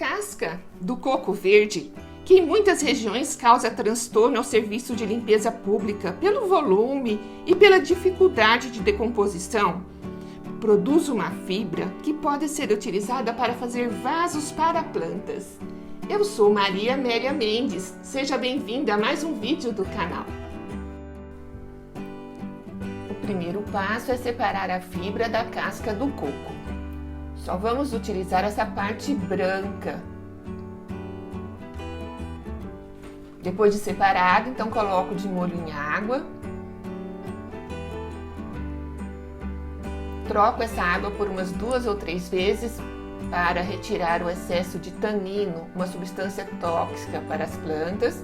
casca do coco verde, que em muitas regiões causa transtorno ao serviço de limpeza pública pelo volume e pela dificuldade de decomposição, produz uma fibra que pode ser utilizada para fazer vasos para plantas. Eu sou Maria Amélia Mendes, seja bem-vinda a mais um vídeo do canal. O primeiro passo é separar a fibra da casca do coco. Só vamos utilizar essa parte branca. Depois de separado, então coloco de molho em água. Troco essa água por umas 2 ou 3 vezes para retirar o excesso de tanino, uma substância tóxica para as plantas.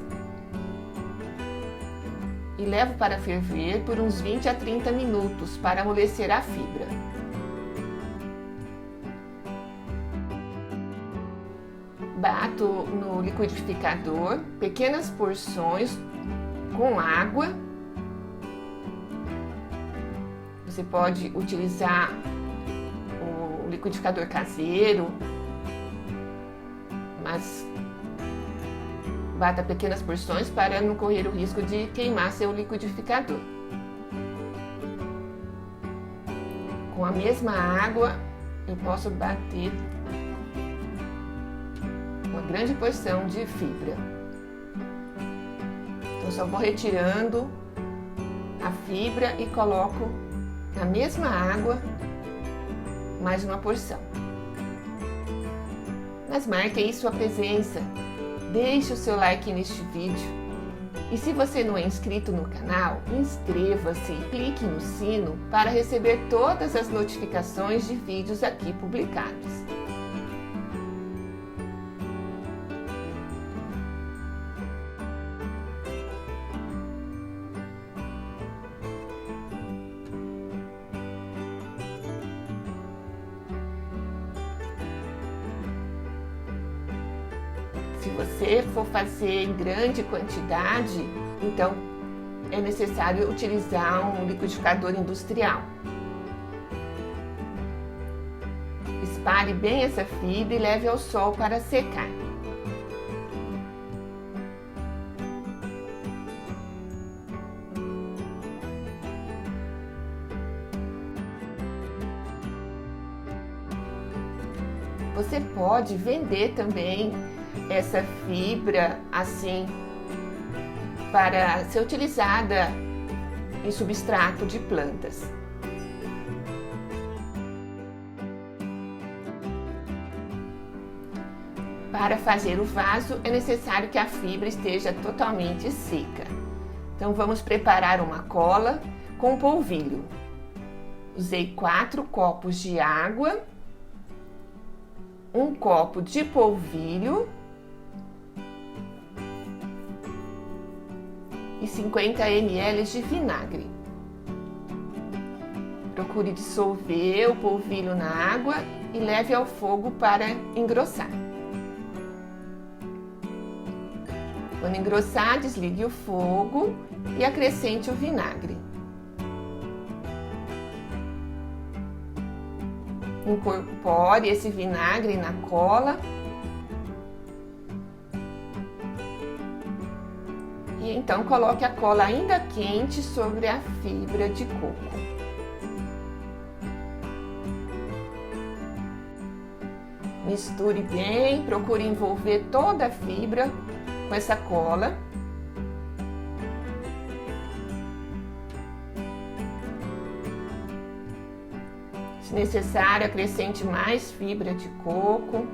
E levo para ferver por uns 20 a 30 minutos para amolecer a fibra. Bato no liquidificador pequenas porções com água. Você pode utilizar o liquidificador caseiro, mas bata pequenas porções para não correr o risco de queimar seu liquidificador. Com a mesma água, eu posso bater uma grande porção de fibra. Então, só vou retirando a fibra e coloco na mesma água mais uma porção. Mas marque aí sua presença, deixe o seu like neste vídeo e se você não é inscrito no canal, inscreva-se e clique no sino para receber todas as notificações de vídeos aqui publicados. Se você for fazer em grande quantidade, então é necessário utilizar um liquidificador industrial. Espalhe bem essa fibra e leve ao sol para secar. Você pode vender também essa fibra assim para ser utilizada em substrato de plantas. Para fazer o vaso é necessário que a fibra esteja totalmente seca. Então vamos preparar uma cola com polvilho. Usei 4 copos de água, 1 copo de polvilho e 50 ml de vinagre. Procure dissolver o polvilho na água e leve ao fogo para engrossar. Quando engrossar, desligue o fogo e acrescente o vinagre. Incorpore esse vinagre na cola e então coloque a cola ainda quente sobre a fibra de coco. Misture bem, procure envolver toda a fibra com essa cola. Se necessário, acrescente mais fibra de coco.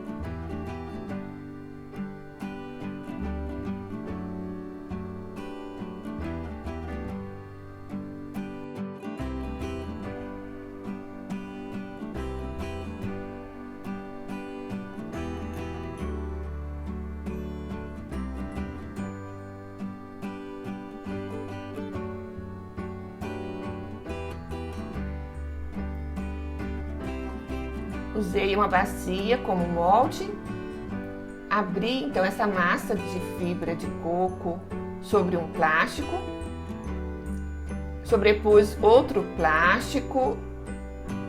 Usei uma bacia como molde, abri então essa massa de fibra de coco sobre um plástico, sobrepus outro plástico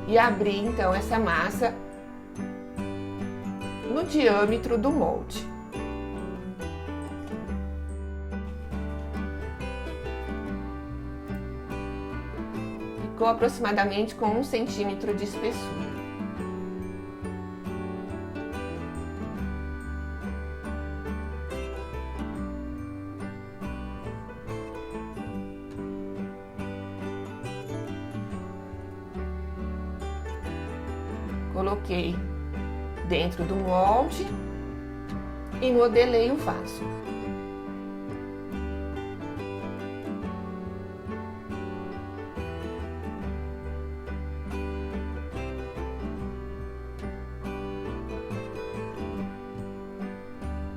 e abri então essa massa no diâmetro do molde. Ficou aproximadamente com 1 centímetro de espessura. Coloquei dentro do molde e modelei o vaso.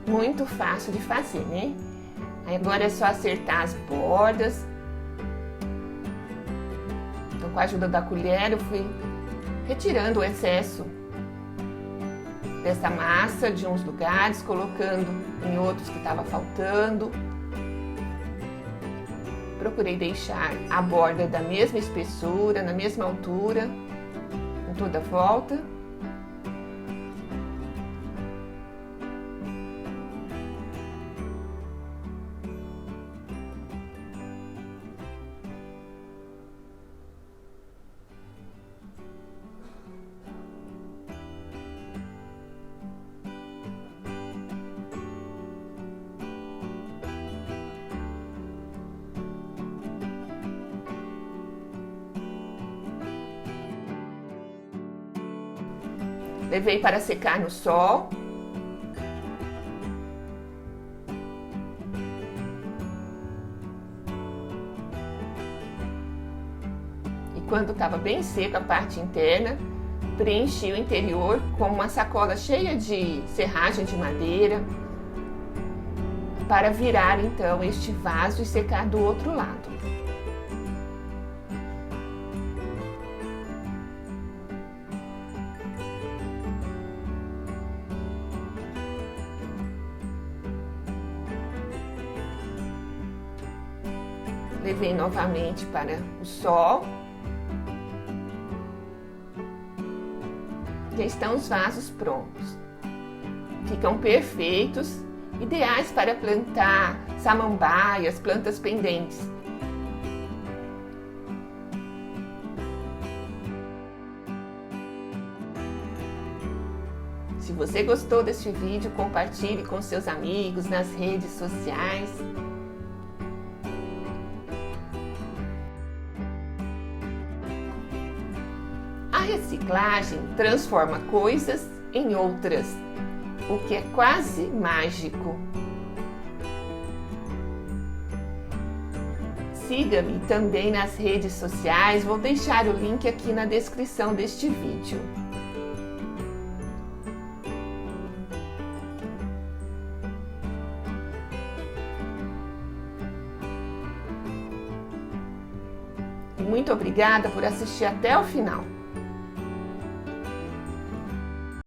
Muito fácil de fazer, né? Agora é só acertar as bordas. Então, com a ajuda da colher, eu fui retirando o excesso dessa massa de uns lugares, colocando em outros que estava faltando. Procurei deixar a borda da mesma espessura, na mesma altura, em toda a volta. Levei para secar no sol. E quando estava bem seca a parte interna, preenchi o interior com uma sacola cheia de serragem de madeira para virar então este vaso e secar do outro lado. Levei novamente para o sol. Já estão os vasos prontos. Ficam perfeitos, ideais para plantar samambaias, plantas pendentes. Se você gostou deste vídeo, compartilhe com seus amigos nas redes sociais. A reciclagem transforma coisas em outras, o que é quase mágico. Siga-me também nas redes sociais, vou deixar o link aqui na descrição deste vídeo. Muito obrigada por assistir até o final.